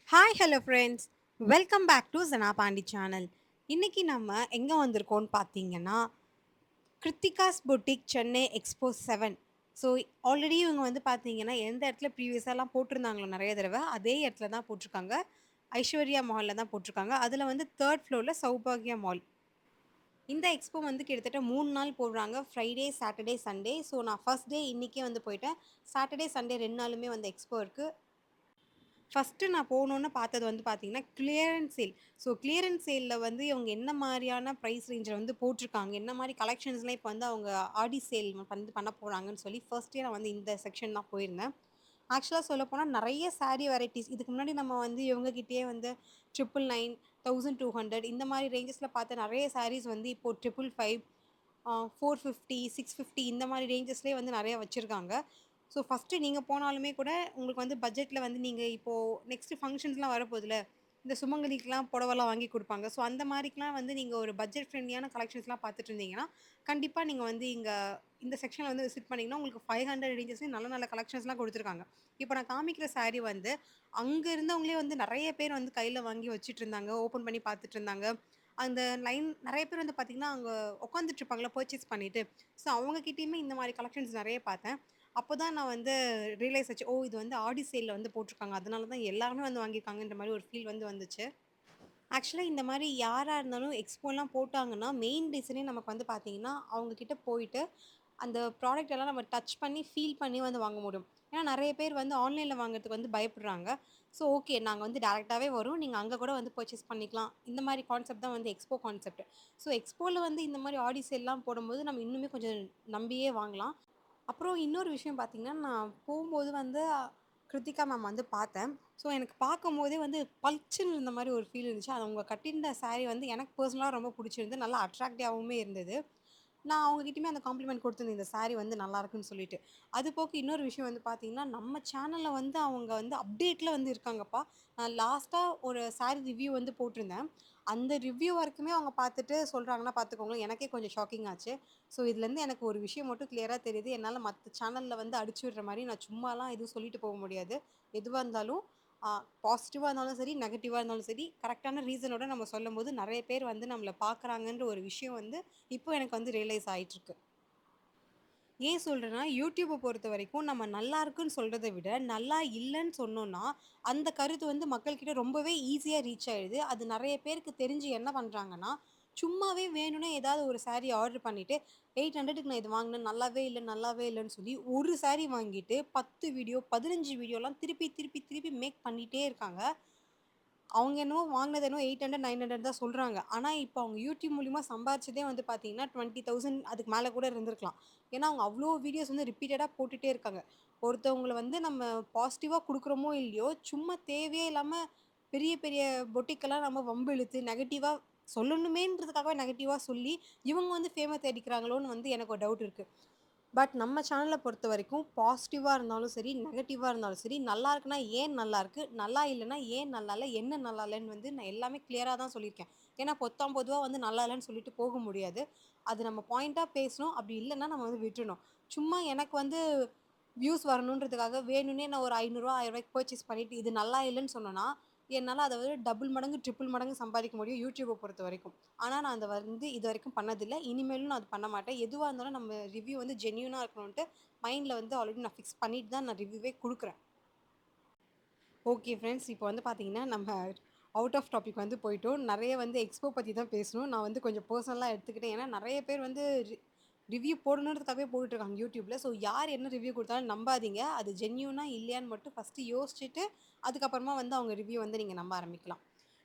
Hi hello friends, welcome back to Jana Pandi channel. இன்னைக்கு நம்ம எங்கே வந்திருக்கோம்னு பார்த்தீங்கன்னா, Kiruthika's boutique Chennai expo 7. So already இவங்க வந்து பார்த்தீங்கன்னா எந்த இடத்துல ப்ரீவியஸாலாம் போட்டிருந்தாங்களோ நிறைய தடவை அதே இடத்துல தான் போட்டிருக்காங்க. ஐஸ்வர்யா மாலில் தான் போட்டிருக்காங்க. அதில் வந்து தேர்ட் ஃப்ளோரில் சௌபாகியா மால். இந்த எக்ஸ்போ வந்து கிட்டத்தட்ட 3 நாள் போடுறாங்க. Friday, Saturday, Sunday. ஸோ நான் ஃபர்ஸ்ட் டே இன்னைக்கே வந்து போயிட்டேன். சாட்டர்டே, சண்டே 2 நாளுமே வந்து எக்ஸ்போ இருக்கு. ஃபர்ஸ்ட்டு நான் போனோனே பார்த்தது வந்து பார்த்தீங்கன்னா, கிளியரன்ஸ் சேல். ஸோ கிளியரன்ஸ் சேல்ல வந்து இவங்க என்ன மாரியான பிரைஸ் ரேஞ்சில வந்து போட்டிருக்காங்க, என்ன மாரி கலெக்ஷன்ஸ்லாம் இப்போ வந்து அவங்க ஆடி சேல் வந்து பண்ண போறாங்கன்னு சொல்லி ஃபர்ஸ்ட்டே நான் வந்து இந்த செக்ஷன் தான் போயிருந்தேன். ஆக்சுவலா சொல்லப்போனா நெறைய சாரி வெரைட்டீஸ் இதுக்கு முன்னாடி நம்ம வந்து இவங்க கிட்டயே வந்து 999, 1200 இந்த மாரி ரேஞ்சஸ்ல பார்த்த நெறைய சாரீஸ் வந்து இப்போ 555, 450, 650 இந்த மாரி ரேஞ்சஸ்லயே வந்து நெறைய வச்சிருக்காங்க. ஸோ ஃபர்ஸ்ட்டு நீங்க போனாலுமே கூட உங்களுக்கு வந்து பட்ஜெட்ல வந்து நீங்க இப்போ நெக்ஸ்ட் ஃபங்ஷன்ஸ்லாம் வரப்போதுல்ல. இந்த சுமங்கலிக்குலாம் புடவலாம் வாங்கி குடுப்பாங்க. ஸோ அந்த மாரிக்கலாம் வந்து நீங்க ஒரு பட்ஜெட் ஃப்ரெண்ட்லியான கலெக்ஷன்ஸ்லாம் பார்த்துட்டு இருந்தீங்கன்னா, கண்டிப்பா நீங்க வந்து இந்த செக்ஷன்ல வந்து விசிட் பண்ணீங்கன்னா, உங்களுக்கு 500 ரேஞ்சஸ்லயும் நல்ல நல்ல கலெக்ஷன்ஸ்லாம் குடுத்துருக்காங்க. இப்ப நான் காமிக்கிற சாரி வந்து, அங்க இருந்தவங்களே வந்து நெறைய பேர் வந்து கையில வாங்கி வச்சுட்டுருந்தாங்க. ஓப்பன் பண்ணி பார்த்துட்டுருந்தாங்க. அந்த லைன் நெறைய பேர் வந்து பார்த்தீங்கன்னா, அங்க உட்காந்துட்டு இருப்பாங்கல்ல பர்ச்சேஸ் பண்ணிட்டு. ஸோ அவங்க கிட்டயுமே இந்த மாரி கலெக்ஷன்ஸ் நெறைய பார்த்தேன். அப்பதான் நான் வந்து ரியலைஸ் ஆச்சு. ஓ! இது வந்து ஆடி சேல்ல வந்து போட்டுருக்காங்க. அதனால தான் எல்லாருமே வந்து வாங்கியிருக்காங்கன்ற மாரி ஒரு ஃபீல் வந்து வந்துச்சு. ஆக்சுவலா இந்த மாரி யாரா இருந்தாலும் எக்ஸ்போலாம் போட்டாங்கன்னா, மெயின் ரீசனே நமக்கு வந்து பார்த்தீங்கன்னா, அவங்க கிட்ட போயிட்டு, அந்த ப்ராடக்ட் எல்லாம் நம்ம டச் பண்ணி, ஃபீல் பண்ணி வந்து வாங்க முடியும். ஏன்னா நெறைய பேர் வந்து ஆன்லைன்ல வாங்குறதுக்கு வந்து பயப்படுறாங்க. ஸோ ஓகே நாங்க வந்து டைரக்ட்டாவே வரோம். நீங்க அங்க கூட வந்து பர்ச்சேஸ் பண்ணிக்கலாம். இந்த மாரி கான்செப்ட் தான் வந்து எக்ஸ்போ கான்செப்ட். ஸோ எக்ஸ்போல வந்து இந்த மாரி ஆடி சேல்லாம் போடும்போது, நம்ம இன்னுமே கொஞ்சம் நம்பியே வாங்கலாம். அப்புறம் இன்னொரு விஷயம் பார்த்தீங்கன்னா, நான் போம்போது வந்து கிருத்திகா மேம் வந்து பார்த்தேன். ஸோ எனக்கு பார்க்கும்போதே வந்து பளிச்சுன்னு இருந்த மாரி ஒரு ஃபீல் இருந்துச்சு. அது அவங்க கட்டியிருந்த சாரி வந்து எனக்கு பர்சனலா ரொம்ப புடிச்சிருந்து. நல்லா அட்ராக்டிவாவுமே இருந்தது. நான் அவங்ககிட்டயுமே அந்த காம்ப்ளிமெண்ட் குடுத்துருந்தேன். இந்த சாரி வந்து நல்லாருக்குன்னு சொல்லிட்டு. அது போக இன்னொரு விஷயம் வந்து பார்த்தீங்கன்னா, நம்ம சேனல்ல வந்து அவங்க வந்து அப்டேட்ல வந்து இருக்காங்கப்பா. நான் லாஸ்ட்டா ஒரு சாரி ரிவ்யூ வந்து போட்டிருந்தேன். அந்த ரிவ்யூ வரைக்குமே அவங்க பார்த்துட்டு சொல்றாங்கன்னா பார்த்துக்கோங்களேன். எனக்கே கொஞ்சம் ஷாக்கிங் ஆச்சு. ஸோ இதுலேருந்து எனக்கு ஒரு விஷயம் மட்டும் கிளியரா தெரியுது. என்னால மத்த சேனல்ல வந்து அடிச்சு விடுற மாரி நான் சும்மாலாம் எதுவும் சொல்லிட்டு போக முடியாது. எதுவா இருந்தாலும் ஆ பாசிட்டிவா இருந்தாலும் சரி, நெகட்டிவா இருந்தாலும் சரி, கரெக்ட்டான ரீசனோட நம்ம சொல்லும்போது நெறைய பேர் வந்து நம்மள பார்க்குறாங்கன்ற ஒரு விஷயம் வந்து இப்போ எனக்கு வந்து ரியலைஸ் ஆயிட்டுருக்கு. ஏன் சொல்றேன்னா, யூடியூப பொறுத்தவரைக்கும் நம்ம நல்லா இருக்குன்னு சொல்றத விட, நல்லா இல்லன்னு சொன்னோம்னா, அந்த கருத்து வந்து மக்கள்கிட்ட ரொம்பவே ஈஸியா ரீச் ஆயிடுது. அது நெறைய பேருக்கு தெரிஞ்சு என்ன பண்றாங்கன்னா, சும்மாவே வேணும்னே ஏதாவது ஒரு சாரி ஆர்டர் பண்ணிட்டு, 800க்கு நான் இது வாங்குனேன். நல்லாவே இல்ல, நல்லாவே இல்லன்னு சொல்லி ஒரு சாரி வாங்கிட்டு 10 வீடியோ, 15 வீடியோலாம் திருப்பி, திருப்பி, திருப்பி மேக் பண்ணிட்டே இருக்காங்க. அவங்க என்னமோ வாங்கினது என்னமோ 800, 900 தான் சொல்றாங்க. ஆனா, இப்ப அவங்க YouTube மூலியமா சம்பாரிச்சதே வந்து பார்த்தீங்கன்னா, 20,000 அதுக்கு மேல கூட இருந்திருக்கலாம். ஏன்னா, அவங்க அவ்ளோ வீடியோஸ் வந்து ரிப்பீட்டடா போட்டுட்டே இருக்காங்க. ஒருத்தவங்கள வந்து நம்ம பாசிட்டிவா குடுக்குறோமோ இல்லையோ, சும்மா தேவையே இல்லாம பெரிய பெரிய பொட்டிக்கெல்லாம் நம்ம வம்பு இழுத்து நெகட்டிவா சொல்லணுமேன்றதுக்காகவே நெகட்டிவா சொல்லி, இவங்க வந்து ஃபேம தேடிக்கிறாங்களோன்னு வந்து எனக்கு ஒரு டவுட் இருக்கு. பட் நம்ம சேனல பொறுத்தவரைக்கும் பாசிட்டிவா இருந்தாலும் சரி, நெகட்டிவா இருந்தாலும் சரி, நல்லா இருக்குன்னா ஏன் நல்லாருக்கு? நல்லா இல்லன்னா ஏன் நல்லா இல்ல? என்ன நல்லா இல்லன்னு வந்து நான் எல்லாமே கிளியரா தான் சொல்லியிருக்கேன். ஏன்னா பொத்தாம் பொதுவா வந்து நல்லா இல்லன்னு சொல்லிட்டு போக முடியாது. அது நம்ம பாயிண்ட்டா பேசணும். அப்படி இல்லன்னா நம்ம வந்து விட்டுறணும். சும்மா எனக்கு வந்து வியூஸ் வரணுன்றதுக்காக வேணும்னே நான் ஒரு ரூ. 500 ரூ. 1000க்கு பர்ச்சேஸ் பண்ணிட்டு இது நல்லா இல்லன்னு சொன்னேன்னா, என்னால அத வந்து டபுள் மடங்கு, ட்ரிபிள் மடங்கு சம்பாதிக்க முடியும் YouTubeஅ பொறுத்தவரைக்கும். ஆனா, நான் அத வந்து இதுவரைக்கும் பண்ணதில்ல. இனிமேலும் நான் அது பண்ண மாட்டேன். எதுவா இருந்தாலும் நம்ம ரிவ்யூ வந்து ஜென்யூனா இருக்கணுன்ட்டு மைண்ட்ல வந்து ஆல்ரெடி நான் ஃபிக்ஸ் பண்ணிட்டு தான் நான் ரிவ்யூவே குடுக்குறேன். Okay friends. இப்போ வந்து பார்த்தீங்கன்னா, நம்ம அவுட் ஆஃப் டாபிக் வந்து போயிட்டோம். நெறைய வந்து எக்ஸ்போ பத்தி தான் பேசணும். நான் வந்து கொஞ்சம் பெர்சனலா எடுத்துக்கிட்டேன். ஏன்னா, நெறைய பேர் வந்து ரிவ்யூ போடணுன்றதுக்காகவே போட்டுட்ருக்காங்க YouTubeல. ஸோ யார் என்ன ரிவ்யூ குடுத்தாலும் நம்பாதீங்க. அது ஜென்யூனா இல்லையான்னு மட்டும் ஃபர்ஸ்ட்டு யோசிச்சுட்டு, அதுக்கப்புறமா வந்து அவங்க ரிவ்யூ வந்து நீங்க நம்ப ஆரம்பிக்கலாம்.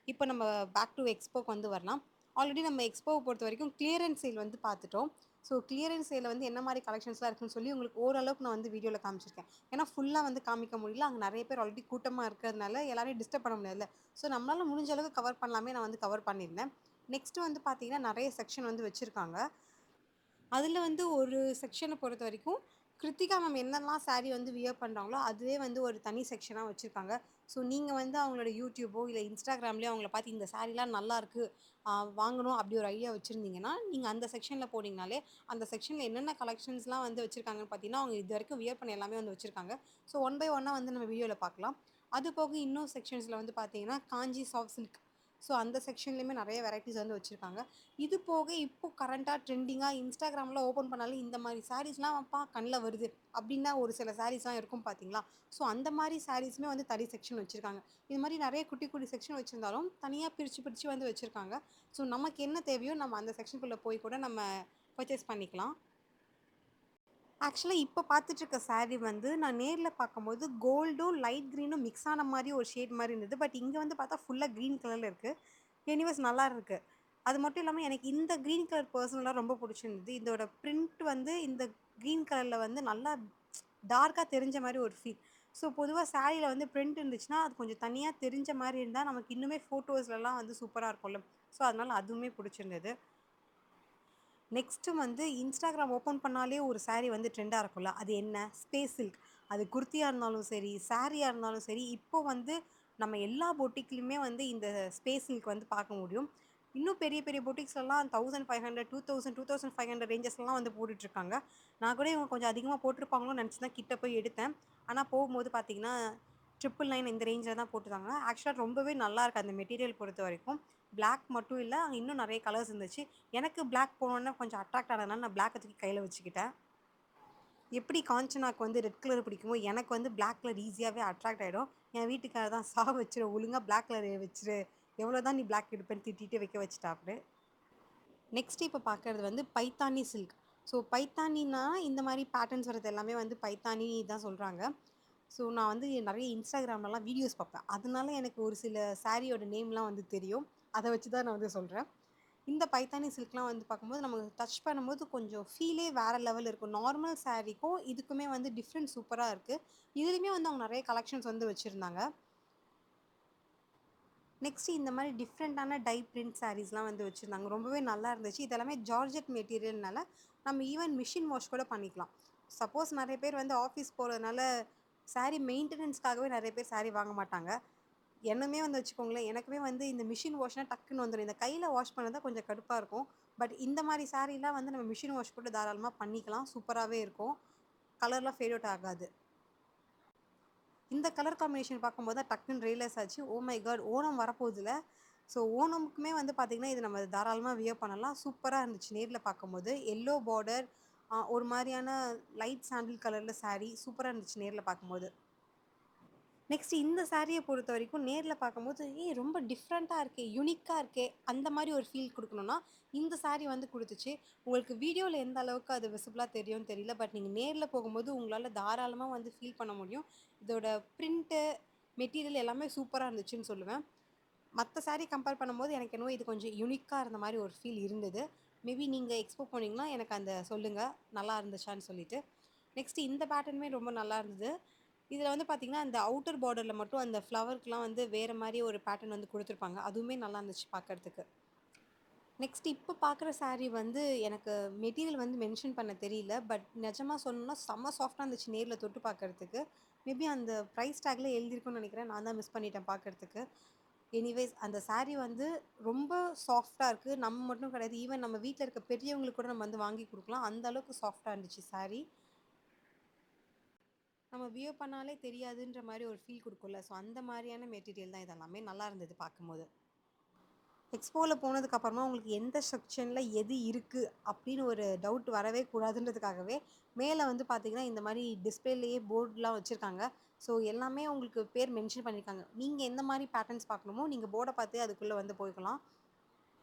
இப்போ நம்ம பேக் டூ எக்ஸ்போக்கு வந்து வரலாம். ஆல்ரெடி நம்ம எக்ஸ்போவ பொறுத்தவரைக்கும் கிளியரன்ஸ் சேல் வந்து பார்த்துட்டோம். ஸோ கிளியரன்ஸ் சேல்ல வந்து என்ன மாரி கலெக்ஷன்ஸ்லாம் இருக்குன்னு சொல்லி உங்களுக்கு ஓரளவுக்கு நான் வந்து வீடியோல காமிச்சிருக்கேன். ஏன்னா ஃபுல்லா வந்து காமிக்க முடியல. அங்க நெறைய பேர் ஆல்ரெடி கூட்டமா இருக்கிறதுனால எல்லாரையும் டிஸ்டர்ப் பண்ண முடியாதுல்ல. ஸோ நம்மளால முடிஞ்ச அளவுக்கு கவர் பண்ணலாமே நான் வந்து கவர் பண்ணியிருந்தேன். நெக்ஸ்ட் வந்து பார்த்தீங்கன்னா, நெறைய செக்ஷன் வந்து வச்சிருக்காங்க. அதில வந்து ஒரு செக்ஷன பொறுத்தவரைக்கும், கிருத்திகா மேம் என்னலாம் சாரி வந்து வியர் பண்றாங்களோ, அதுவே வந்து ஒரு தனி செக்ஷனா வச்சிருக்காங்க. ஸோ நீங்க வந்து அவங்களோட யூடியூபோ, இல்ல இன்ஸ்டாகிராம்லயோ அவங்கள பார்த்து இந்த சாரிலாம் நல்லாருக்கு, வாங்கணும் அப்படி ஒரு ஐடியா வச்சிருந்தீங்கன்னா, நீங்க அந்த செக்ஷன்ல போனீங்கனாலே, அந்த செக்ஷன்ல என்னென்ன கலெக்ஷன்ஸ்லாம் வந்து வச்சிருக்காங்கன்னு பார்த்தீங்கன்னா, அவங்க இதுவரைக்கும் வியர் பண்ண எல்லாமே வந்து வச்சிருக்காங்க. ஸோ ஒன் பை ஒன்னா வந்து நம்ம வீடியோல பார்க்கலாம். அது போக இன்னும் செக்ஷன்ஸில் வந்து பார்த்தீங்கன்னா காஞ்சி சாஃப்ட் சில்க். ஸோ அந்த செக்ஷன்லேயுமே நிறைய வெரைட்டிஸ் வந்து வச்சுருக்காங்க. இது போக இப்போ கரண்ட்டாக ட்ரெண்டிங்காக இன்ஸ்டாகிராமில் ஓப்பன் பண்ணாலே இந்த மாதிரி சாரீஸ்லாம் அப்பா கண்ணில் வருது அப்படின்னா ஒரு சில சாரீஸ்லாம் இருக்கும் பார்த்தீங்களா. ஸோ அந்த மாதிரி சாரீஸுமே வந்து தனி செக்ஷன் வச்சுருக்காங்க. இது மாதிரி நிறைய குட்டி குட்டி செக்ஷன் வச்சுருந்தாலும் தனியாக பிரித்து பிரித்து வந்து வச்சுருக்காங்க. ஸோ நமக்கு என்ன தேவையோ நம்ம அந்த செக்ஷனுக்குள்ளே போய் கூட நம்ம பர்ச்சேஸ் பண்ணிக்கலாம். ஆக்சுவலா இப்ப பார்த்துட்டுருக்க சாரி வந்து நான் நேர்ல பார்க்கும்போது கோல்டும், லைட் கிரீனும் மிக்ஸ் ஆன மாரி ஒரு ஷேட் மாரி இருந்தது. பட் இங்க வந்து பார்த்தா ஃபுல்லா கிரீன் கலர்ல இருக்கு. எனிவேஸ் நல்லா இருக்கு. அது மட்டும் இல்லாம எனக்கு இந்த கிரீன் கலர் பர்சனலா ரொம்ப புடிச்சிருந்தது. இதோட பிரிண்ட் வந்து இந்த கிரீன் கலர்ல வந்து நல்லா டார்க்கா தெரிஞ்ச மாரி ஒரு ஃபீல். ஸோ பொதுவா சாரீல வந்து பிரிண்ட் இருந்துச்சுன்னா, அது கொஞ்சம் தனியா தெரிஞ்ச மாரி இருந்தா நமக்கு இன்னுமே ஃபோட்டோஸ்லலாம் வந்து சூப்பரா இருக்கும்ல. ஸோ அதனால அதுவுமே புடிச்சிருந்தது. நெக்ஸ்ட்டு வந்து இன்ஸ்டாகிராம் ஓப்பன் பண்ணாலே ஒரு சாரி வந்து ட்ரெண்டா இருக்கும்ல. அது என்ன? Space silk. அது குர்த்தியா இருந்தாலும் சரி, சாரியா இருந்தாலும் சரி, இப்போ வந்து நம்ம எல்லா பொட்டிக்லயுமே வந்து இந்த ஸ்பேஸ் சில்க் வந்து பார்க்க முடியும். இன்னும் பெரிய பெரிய பொட்டிக்ஸ்லலாம் 1500, 2000, 2500 ரேஞ்சஸ்லலாம் வந்து போட்டுட்ருக்காங்க. நான் கூட இவங்க கொஞ்சம் அதிகமா போட்டிருப்பாங்களோன்னு நெனச்சு தான் கிட்ட போய் எடுத்தேன். ஆனா போகும்போது பார்த்தீங்கன்னா, 999 இந்த ரேஞ்சில தான் போட்டிருந்தாங்க. ஆக்சுவலா ரொம்பவே நல்லாயிருக்கு அந்த மெட்டீரியல் பொறுத்தவரைக்கும். பிளாக் மட்டும் இல்ல, அங்க இன்னும் நெறைய கலர்ஸ் இருந்துச்சு. எனக்கு பிளாக் போனோனே கொஞ்சம் அட்ராக்ட் ஆனதுனால நான் பிளாக்க தூக்கி கையில வச்சுக்கிட்டேன். எப்படி காஞ்சனாக்கு வந்து ரெட் கலர் பிடிக்குமோ, எனக்கு வந்து பிளாக் கலர் ஈஸியாவே அட்ராக்ட் ஆயிடும். என் வீட்டுக்காரர் தான் வச்சுரு ஒழுங்கா பிளாக் கலர் வச்சுரு. எவ்வளோ தான் நீ பிளாக் எடுப்பேன்னு திட்டிட்டு வைக்க வச்சுட்டாப்புல. நெக்ஸ்ட் இப்ப பார்க்கறது வந்து பைத்தானி சில்க். ஸோ பைத்தானின்னா இந்த மாரி பேட்டர்ன்ஸ் வரது எல்லாமே வந்து பைத்தானி தான் சொல்றாங்க. ஸோ நான் வந்து நெறைய இன்ஸ்டாகிராம்லலாம் வீடியோஸ் பார்ப்பேன். அதனால எனக்கு ஒரு சில சாரியோட நேம்லாம் வந்து தெரியும். அத வச்சு தான் நான் வந்து சொல்றேன். இந்த பைத்தானி சில்க்லாம் வந்து பார்க்கும்போது நமக்கு டச் பண்ணும்போது கொஞ்சம் ஃபீலே வேற லெவல் இருக்கும். நார்மல் சாரீக்கும் இதுக்குமே வந்து டிஃப்ரெண்ட் சூப்பரா இருக்கு. இதுலயுமே வந்து அவங்க நெறைய கலெக்ஷன்ஸ் வந்து வச்சிருந்தாங்க. நெக்ஸ்ட் இந்த மாரி டிஃப்ரெண்ட்டான டை பிரிண்ட் சாரீஸ்லாம் வந்து வச்சிருந்தாங்க. ரொம்பவே நல்லா இருந்துச்சு. இது எல்லாமே ஜார்ஜெட் மெட்டீரியல்னால நம்ம ஈவன் மிஷின் வாஷ் கூட பண்ணிக்கலாம். சப்போஸ் நெறைய பேர் வந்து ஆஃபீஸ் போறதுனால சாரி மெயின்டனன்ஸ்க்காகவே நெறைய பேர் சாரி வாங்க மாட்டாங்க. என்னமே வந்து வச்சுக்கோங்களேன், எனக்குமே வந்து இந்த மிஷின் வாஷ்னா டக்குன்னு வந்துரும். இந்த கையில வாஷ் பண்ணது தான் கொஞ்சம் கடுப்பா இருக்கும். பட் இந்த மாரி சாரீலாம் வந்து நம்ம மிஷின் வாஷ் கூட தாராளமா பண்ணிக்கலாம். சூப்பராவே இருக்கும். கலர்லாம் ஃபேட் அவுட் ஆகாது. இந்த கலர் காம்பினேஷன் பார்க்கும்போது தான் டக்குன்னு ரியலைஸ் ஆச்சு. Oh my God! ஓணம் வரப்போகுதுல்ல. ஸோ ஓணம்க்குமே வந்து பார்த்தீங்கன்னா, இது நம்ம தாராளமா வியர் பண்ணலாம். சூப்பரா இருந்துச்சு நேர்ல பார்க்கும்போது. எல்லோ பார்டர் ஒரு மாரியான லைட் சாண்டில் கலர்ல சாரி சூப்பரா இருந்துச்சு நேர்ல பார்க்கும்போது. நெக்ஸ்ட் இந்த சாரிய பொறுத்தவரைக்கும் நேர்ல பார்க்கும்போது, ஏய் ரொம்ப டிஃப்ரெண்ட்டா இருக்கே! யூனிக்கா இருக்கே! அந்த மாரி ஒரு ஃபீல் குடுக்கணும்னா, இந்த சாரி வந்து குடுத்துச்சு. உங்களுக்கு வீடியோல எந்த அளவுக்கு அது விசிபிளா தெரியும்னு தெரியல. பட் நீங்க நேர்ல போகும்போது உங்களால தாராளமா வந்து ஃபீல் பண்ண முடியும். இதோட பிரிண்ட்டு, மெட்டீரியல் எல்லாமே சூப்பரா இருந்துச்சுன்னு சொல்லுவேன். மத்த சாரி கம்பேர் பண்ணும்போது எனக்கு என்னவோ இது கொஞ்சம் யூனிக்கா இருந்த மாரி ஒரு ஃபீல் இருந்தது. மேபி நீங்க எக்ஸ்போ போனீங்கன்னா எனக்கு அந்த சொல்லுங்க. நல்லா இருந்துச்சான்னு சொல்லிட்டு. நெக்ஸ்ட் இந்த பேட்டர்னுமே ரொம்ப நல்லா இருந்தது. இதில வந்து பார்த்தீங்கன்னா, அந்த அவுட்டர் பார்டர்ல மட்டும் அந்த ஃப்ளவர்க்குலாம் வந்து வேற மாரி ஒரு பேட்டர்ன் வந்து குடுத்துருப்பாங்க. அதுவுமே நல்லா இருந்துச்சு பார்க்கறதுக்கு. நெக்ஸ்ட் இப்ப பார்க்குற சாரி வந்து எனக்கு மெட்டீரியல் வந்து மென்ஷன் பண்ண தெரியல. பட் நிஜமா சொல்லணும்னா செம்ம சாஃப்ட்டா இருந்துச்சு நேர்ல தொட்டு பார்க்கறதுக்கு. மேபி அந்த பிரைஸ் டேக்ல எழுதியிருக்கும்னு நெனைக்கிறேன். நான் தான் மிஸ் பண்ணிட்டேன் பார்க்கறதுக்கு. எனிவேஸ் அந்த சாரி வந்து ரொம்ப சாஃப்ட்டா இருக்கு. நம்ம மட்டும் கிடையாது. ஈவன் நம்ம வீட்ல இருக்க பெரியவங்களுக்கு கூட நம்ம வந்து வாங்கி குடுக்கலாம். அந்த அளவுக்கு சாஃப்ட்டா இருந்துச்சு சாரி. நம்ம வியர் பண்ணாலே தெரியாதுன்ற மாரி ஒரு ஃபீல் குடுக்கும்ல. ஸோ அந்த மாரியான மெட்டீரியல் தான் இது எல்லாமே. நல்லா இருந்தது பார்க்கும்போது. எக்ஸ்போல போனதுக்கு அப்புறமா உங்களுக்கு எந்த செக்ஷன்ல எது இருக்கு அப்படின்னு ஒரு டவுட் வரவே கூடாதுன்றதுக்காகவே, மேல வந்து பார்த்தீங்கன்னா, இந்த மாரி டிஸ்ப்ளேலேயே போர்ட்லாம் வச்சிருக்காங்க. ஸோ எல்லாமே உங்களுக்கு பேர் மென்ஷன் பண்ணியிருக்காங்க. நீங்க எந்த மாரி பேட்டர்ன்ஸ் பார்க்கணுமோ, நீங்க போர்ட பார்த்தே அதுக்குள்ள வந்து போய்க்கலாம்.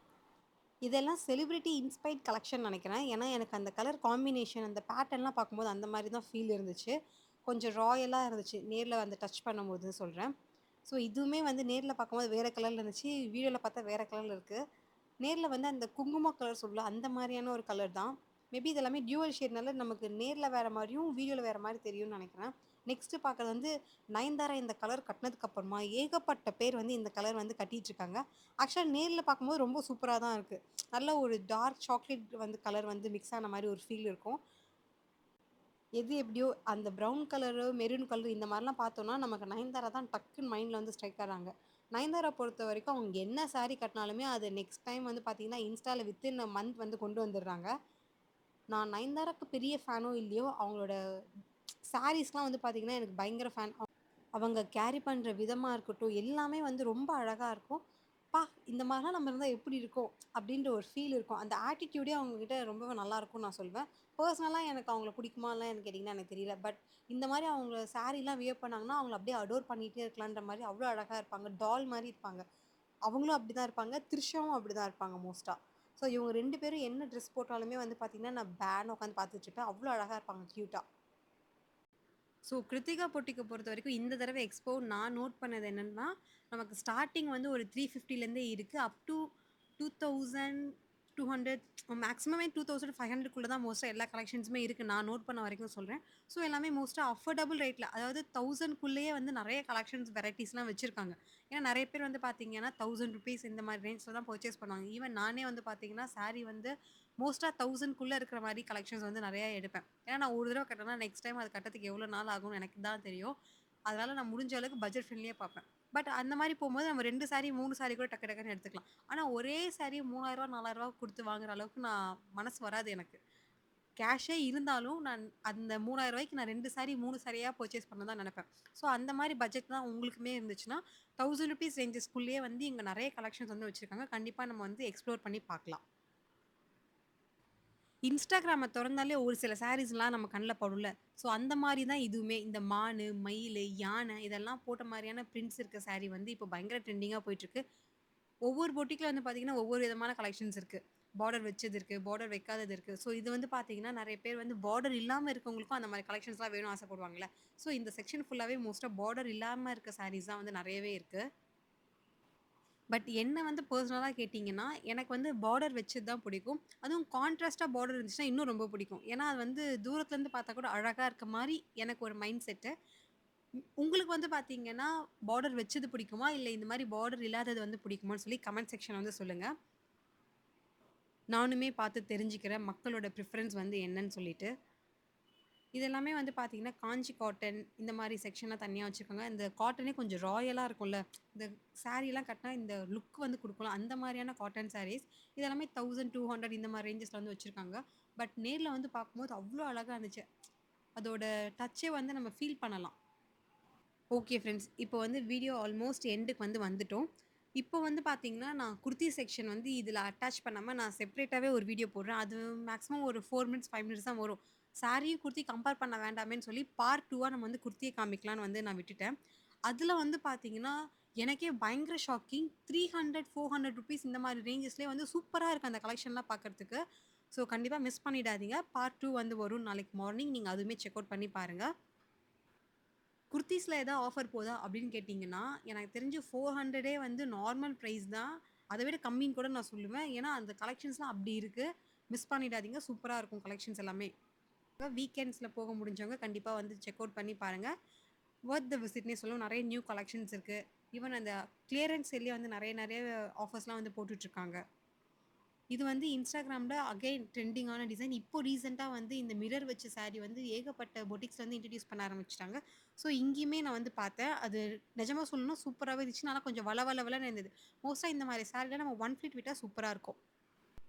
இதெல்லாம் செலிபிரிட்டி இன்ஸ்பைர்ட் கலெக்ஷன் நெனைக்கிறேன். ஏன்னா, எனக்கு அந்த கலர் காம்பினேஷன், அந்த பேட்டர்ன்லாம் பார்க்கும்போது அந்த மாரி தான் ஃபீல் இருந்துச்சு. கொஞ்சம் ராயலா இருந்துச்சு. நேர்ல வந்து டச் பண்ணும்போது சொல்றேன். ஸோ இதுவுமே வந்து நேர்ல பார்க்கும்போது வேற கலர்ல இருந்துச்சு. வீடியோல பார்த்தா வேற கலர்ல இருக்கு. நேர்ல வந்து அந்த குங்கும கலர் சொல்ல அந்த மாரியான ஒரு கலர் தான். மேபி இது எல்லாமே டியூவல் ஷேட்னால நமக்கு நேர்ல வேற மாரியும், வீடியோல வேற மாரி தெரியும்னு நெனைக்கிறேன். நெக்ஸ்ட் பார்க்குறது வந்து நயன்தாரா இந்த கலர் கட்னதுக்கு அப்புறமா ஏகப்பட்ட பேர் வந்து இந்த கலர் வந்து கட்டிட்டு இருக்காங்க. ஆக்சுவலா நேர்ல பார்க்கும்போது ரொம்ப சூப்பரா தான் இருக்கு. நல்ல ஒரு டார்க் சாக்லேட் வந்து கலர் வந்து மிக்ஸ் ஆன மாரி ஒரு ஃபீல் இருக்கும். எது எப்படியோ அந்த ப்ரவுன் கலரு, மெரூன் கலர் இந்த மாரிலாம் பார்த்தோம்னா, நமக்கு நயன்தாரா தான் டக்குன்னு மைண்ட்ல வந்து ஸ்ட்ரைக் ஆறாங்க. நயன்தாரா பொறுத்தவரைக்கும் அவங்க என்ன சாரி கட்டினாலுமே அது நெக்ஸ்ட் டைம் வந்து பார்த்தீங்கன்னா, இன்ஸ்டால வித்தின் அ மந்த் வந்து கொண்டு வந்துடுறாங்க. நான் நயன்தாராக்கு பெரிய ஃபேனோ இல்லையோ, அவங்களோட சாரீஸ்லாம் வந்து பார்த்தீங்கன்னா, எனக்கு பயங்கர ஃபேன். அவங்க கேரி பண்ற விதமா இருக்கட்டும், எல்லாமே வந்து ரொம்ப அழகா இருக்கும். "அப்பா! இந்த மாரிலாம் நம்ம இருந்தா எப்படி இருக்கும்?" அப்படின்ற ஒரு ஃபீல் இருக்கும். அந்த ஆட்டிட்யூடே அவங்ககிட்ட ரொம்பவே நல்லாருக்கும்னு நான் சொல்வேன். பெர்சனலா எனக்கு அவங்கள பிடிக்குமான்லாம் எனக்கு கேட்டீங்கன்னா எனக்கு தெரியல. பட் இந்த மாரி அவங்க சாரீலாம் வியர் பண்ணாங்கன்னா, அவங்கள அப்படியே அடோர் பண்ணிட்டே இருக்கலான்ற மாரி அவ்ளோ அழகா இருப்பாங்க. டால் மாரி இருப்பாங்க. அவங்களும் அப்படிதான் இருப்பாங்க. த்ரிஷாவும் அப்படிதான் இருப்பாங்க மோஸ்ட்டா. ஸோ இவங்க 2 பேரும் என்ன ட்ரெஸ் போட்டாலுமே வந்து பார்த்தீங்கன்னா, நான் பேன்னு உட்காந்து பார்த்துட்டுருப்பேன். அவ்ளோ அழகா இருப்பாங்க கியூட்டா. ஸோ கிருத்திகா பொட்டிக்க பொறுத்தவரைக்கும் இந்த தடவ எக்ஸ்போ நான் நோட் பண்ணது என்னன்னா, நமக்கு ஸ்டார்ட்டிங் வந்து ஒரு 350லேருந்தே இருக்கு. அப் டூ 2200 மேக்ஸிமமே 2500க்குள்ள தான் மோஸ்ட்டா எல்லா கலெக்ஷன்ஸுமே இருக்கு. நான் நோட் பண்ண வரைக்கும் சொல்றேன். ஸோ எல்லாமே மோஸ்ட்டா அஃபோர்டபுள் ரேட்ல அதாவது 1000க்குள்ளேயே வந்து நெறைய கலெக்ஷன்ஸ் வெரைட்டீஸ்லாம் வச்சிருக்காங்க. ஏன்னா நெறைய பேர் வந்து பார்த்தீங்கன்னா, ₹1000 இந்த மாரி ரேஞ்ச்ல தான் பர்ச்சேஸ் பண்ணுவாங்க. ஈவன் நானே வந்து பார்த்தீங்கன்னா, சாரி வந்து மோஸ்ட்டா 1000க்குள்ள இருக்கிற மாரி கலெக்ஷன்ஸ் வந்து நெறைய எடுப்பேன். ஏன்னா நான் ஒரு தடவ கட்டுனேன்னா, நெக்ஸ்ட் டைம் அது கட்டுறதுக்கு எவ்வளோ நாள் ஆகும்னு எனக்கு தான் தெரியும். அதனால நான் முடிஞ்ச அளவுக்கு பட்ஜெட் ஃப்ரெண்ட்லியா பார்ப்பேன். பட் அந்த மாரி போம்போது நம்ம 2 சாரி, 3 சாரி கூட டக்கு டக்குன்னு எடுத்துக்கலாம். ஆனா ஒரே சாரி ரூ. 3000 4000 குடுத்து வாங்குற அளவுக்கு நான் மனசு வராது எனக்கு. கேஷே இருந்தாலும் நான் அந்த ரூ. 3000க்கு நான் 2 சாரி, 3 சாரியா பர்ச்சேஸ் பண்ண தான் நெனைப்பேன். ஸோ அந்த மாரி பட்ஜெட் தான் உங்களுக்குமே இருந்துச்சுன்னா, ₹1000 ரேஞ்சஸ்குள்ளேயே வந்து இங்க நெறைய கலெக்ஷன்ஸ் வந்து வச்சிருக்காங்க. கண்டிப்பா நம்ம வந்து எக்ஸ்ப்ளோர் பண்ணி பார்க்கலாம். இன்ஸ்டாகிராம தொறந்தாலே ஒரு சில சாரீஸ்லாம் நம்ம கண்ல படும்ல. ஸோ அந்த மாரி தான் இதுவுமே. இந்த மானு, மயிலு, யானை இதெல்லாம் போட்ட மாரியான பிரிண்ட்ஸ் இருக்க சாரி வந்து இப்போ பயங்கர ட்ரெண்டிங்கா போயிட்டுருக்கு. ஒவ்வொரு பொட்டிக்ல வந்து பார்த்தீங்கன்னா, ஒவ்வொரு விதமான கலெக்ஷன்ஸ் இருக்கு. பார்டர் வச்சது இருக்கு, பார்டர் வைக்காதது இருக்கு. ஸோ இது வந்து பார்த்தீங்கன்னா, நெறைய பேர் வந்து பார்டர் இல்லாம இருக்கவங்களுக்கும் அந்த மாரி கலெக்ஷன்ஸ்லாம் வேணும்னு ஆசைப்படுவாங்கல்ல. ஸோ இந்த செக்ஷன் ஃபுல்லாவே மோஸ்ட்டா பார்டர் இல்லாம இருக்க சாரீஸ் தான் வந்து நெறையவே இருக்கு. பட் என்ன வந்து பெர்சனலா கேட்டீங்கன்னா, எனக்கு வந்து பார்டர் வச்சது தான் பிடிக்கும். அதுவும் கான்ட்ராஸ்ட்டா பார்டர் இருந்துச்சுன்னா இன்னும் ரொம்ப பிடிக்கும். ஏன்னா, அது வந்து தூரத்துலருந்து பார்த்தா கூட அழகா இருக்க மாரி எனக்கு ஒரு மைண்ட் செட்டு. உங்களுக்கு வந்து பார்த்தீங்கன்னா, பார்டர் வச்சது பிடிக்குமா? இல்ல இந்த மாரி பார்டர் இல்லாதது வந்து பிடிக்குமான்னு சொல்லி கமெண்ட் செக்ஷன்ல வந்து சொல்லுங்க. நானுமே பார்த்து தெரிஞ்சுக்கிறேன் மக்களோட ப்ரிஃபரன்ஸ் வந்து என்னன்னு சொல்லிட்டு. இது எல்லாமே வந்து பார்த்தீங்கன்னா, காஞ்சி காட்டன் இந்த மாரி செக்ஷன்லாம் தனியா வச்சிருக்காங்க. இந்த காட்டனே கொஞ்சம் ராயலா இருக்கும்ல. இந்த சாரீலாம் கட்டினா இந்த லுக் வந்து குடுக்கும்ல. அந்த மாரியான காட்டன் சாரீஸ். இது எல்லாமே 1200 இந்த மாரி ரேஞ்சஸ்ல வந்து வச்சிருக்காங்க. பட் நேர்ல வந்து பார்க்கும்போது அவ்ளோ அழகா இருந்துச்சு. அதோட டச்சே வந்து நம்ம ஃபீல் பண்ணலாம். Okay friends. இப்போ வந்து வீடியோ ஆல்மோஸ்ட் எண்டுக்கு வந்து வந்துட்டோம். இப்போ வந்து பார்த்தீங்கன்னா, நான் குர்த்தி செக்ஷன் வந்து இதில அட்டாச் பண்ணாம நான் செப்பரேட்டாவே ஒரு வீடியோ போடுறேன். அது மேக்ஸிமம் ஒரு 4 மினிட்ஸ், 5 மினிட்ஸ் தான் வரும். சாரியும், குர்த்தி கம்பேர் பண்ண வேண்டாமேன்னு சொல்லி பார்ட் 2வா நம்ம வந்து குர்த்திய காமிக்கலான்னு வந்து நான் விட்டுட்டேன். அதில வந்து பார்த்தீங்கன்னா, எனக்கே பயங்கர ஷாக்கிங். 300, ₹400 இந்த மாரி ரேஞ்சஸ்லயே வந்து சூப்பரா இருக்கு அந்த கலெக்ஷன்லாம் பார்க்கறதுக்கு. ஸோ கண்டிப்பா மிஸ் பண்ணிடாதீங்க. பார்ட் 2 வந்து வரும் நாளைக்கு மார்னிங். நீங்க அதுவுமே செக் அவுட் பண்ணி பாருங்க. குர்தீஸ்ல ஏதா ஆஃபர் போதா அப்படின்னு கேட்டிங்கன்னா, எனக்கு தெரிஞ்சு 400 வந்து நார்மல் பிரைஸ் தான். அத விட கம்மின்னு கூட நான் சொல்லுவேன். ஏன்னா, அந்த கலெக்ஷன்ஸ்லாம் அப்படி இருக்கு. மிஸ் பண்ணிடாதீங்க. சூப்பரா இருக்கும் கலெக்ஷன்ஸ் எல்லாமே. வீக்கெண்ட்ஸ்ல போக முடிஞ்சவங்க கண்டிப்பா வந்து செக் அவுட் பண்ணி பாருங்க. வொர்த் த விசிட்னே சொல்லுவேன். நெறைய நியூ கலெக்ஷன்ஸ் இருக்கு. ஈவன் அந்த கிளியரன்ஸ் சேல்லயே வந்து நெறைய நெறைய ஆஃபர்ஸ்லாம் வந்து போட்டுட்ருக்காங்க. இது வந்து Instagramல அகைன் ட்ரெண்டிங்கான டிசைன். இப்போ ரீசென்ட்டா வந்து இந்த மிரர் வச்ச சாரி வந்து ஏகப்பட்ட பொட்டிக்ஸ்ல வந்து இன்ட்ரோடியூஸ் பண்ண ஆரம்பிச்சுட்டாங்க. ஸோ இங்கேயுமே நான் வந்து பார்த்தேன். அது நிஜமா சொல்லணும்னா சூப்பராவே இருந்துச்சு. ஆனா கொஞ்சம் வழ வழ வழன்னு இருந்தது. மோஸ்ட்டா இந்த மாரி சாரிலாம் நம்ம ஒன் ஃப்ளீட் விட்டா சூப்பரா இருக்கும்.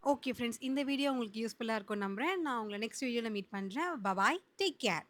Okay friends. இந்த வீடியோ உங்களுக்கு யூஸ்ஃபுல்லா இருக்கும்னு நம்புறேன். நான் உங்கள நெக்ஸ்ட் வீடியோல மீட் பண்றேன். பபாய். Take care.